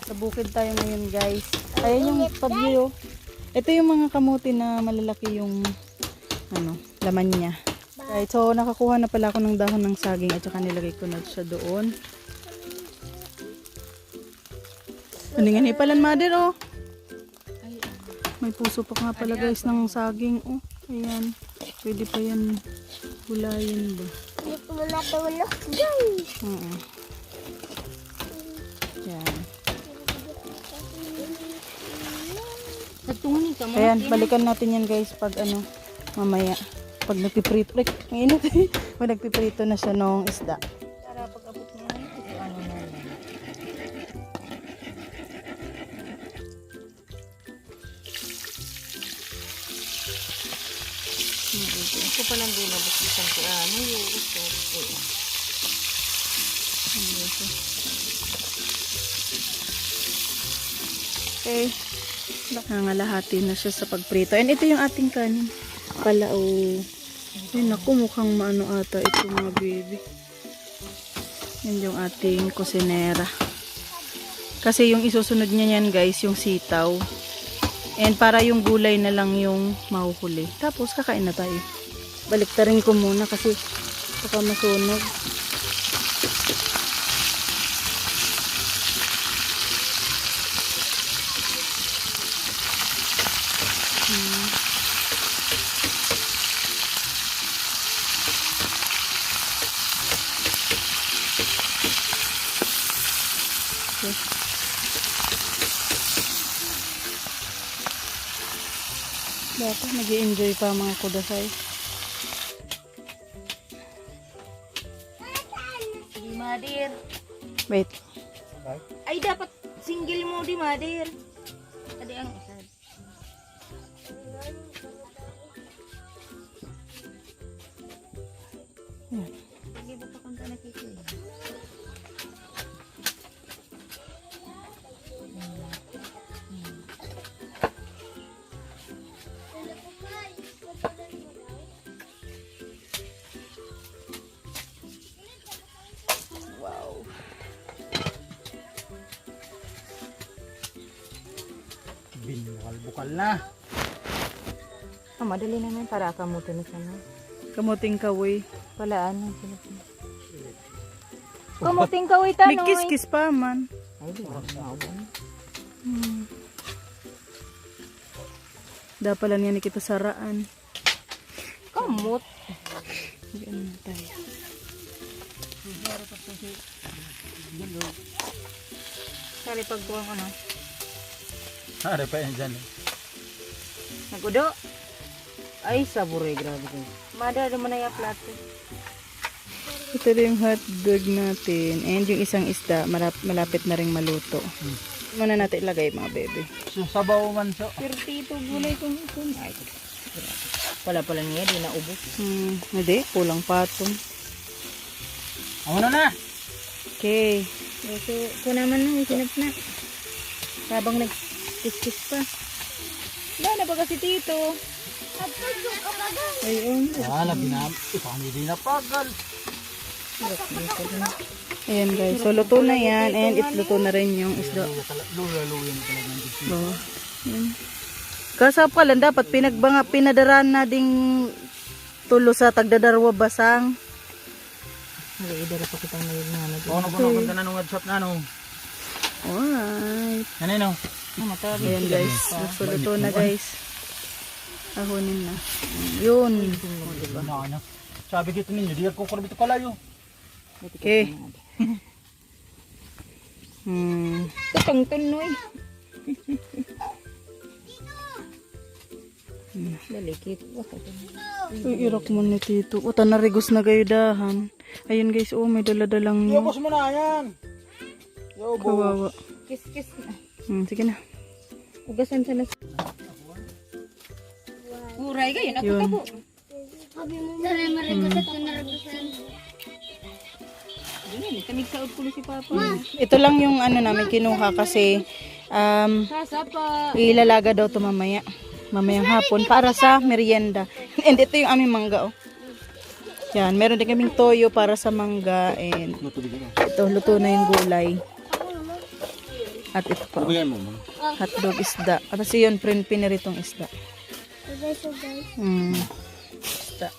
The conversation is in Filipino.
Sa bukid tayo ngayon guys. Ayan yung pabyo. Ito yung mga kamuti na malalaki yung laman niya. Right, so nakakuha na pala ako ng dahon ng saging at saka nilagay ko na siya doon. Aningan ipalan mother oh. May puso pa nga pala guys ng saging oh. Ayan. Pwede pa yan gulayin ba? Hindi ko na natulog guys. Yan. Nagtungan ka mo. Ayan, balikan natin yan guys pag mamaya. Pag nagpiprito, ang init pag nagpiprito na siya ng isda. Para pag abot niya, ano na yan. Ito palang binabukisan ko. Yung gusto. Okay. Nangalahati na siya sa pagprito. And ito yung ating kanin. Pala oh. Ay naku, mukhang maano ata ito mga baby. Yan yung ating kusinera. Kasi yung isusunod niya yan guys, yung sitaw. And para yung gulay na lang yung mahuhuli. Tapos kakain na tayo. Baliktarin ko muna kasi baka masunog. Dapat nag-i-enjoy pa mga kudasay. Di madir. Wait. Ay dapat single mo di madir. Adi ang isa. Hindi ba pa kanta nakikita? Wow. Binukal-bukal na. Madali naman para kamuti na siya no. Kamuting kahoy. Pala ano sila. Kamuting kahoy tanoy. May kiss-kiss pa man. Ay di ba. Dapat lang yan kita saraan. Kamot. Ganun tayo. Sali pagbuwan ko no. Hari pa yan dyan. Nagudo. Ay sabure grabe ko. Mada naman na yung plato. Ito rin yung hotdog natin. And yung isang isda, malapit na rin maluto. Muna natin ilagay mga bebe. Sabaw man so. Pero tito gulay kung ay. Wala pala niya di na ubos. Hindi, kulang patong. Ano na? Okay. So ko naman nang sinap na. Habang nag-kiss pa. Dala ba kasi tito? Ayun. Paano di napagal? Ayan guys. So luto na yan. And luto na rin yung isda. Luya-luya talaga ng dito. So, yan. Kasap ka lang dapat pinadaran na ding tulo sa tagdadarwa basang. Nag-idara pa kitang ngayon na nag. Ano ba naman ka na nung shop na ano? Alright. Ano? Ayan guys. So luto na guys. Ahonin na. Yun. Diba? Ano? Sabi kito ninyo, di ako kurabito kalayo. Okay. Tutong tunoy. Dalikit. Uy, irak mo ni Tito. O, tanarigos na gayo dahan. Ayun guys, oh, may daladalang Yobos mo na yan. Yobos. kawawa. Kiss na. Sige na. Ugasan sa nas. Uray kayo, Yun. nakatabo. Sabi mo marigas at naragusan. Ganyan, kamig sa ulo si Papa. Ito lang yung namin kinuha kasi Sasa pa. ilalaga daw to mamaya. Mamayang hapon para sa merienda. And ito yung aming mangga, oh. Yan, meron din kaming toyo para sa mangga and ito, luto na yung gulay. At ito pa. Bigyan mo, ma'am. Hotdog isda. Kasi yun, piniritong isda. So guys, Isda.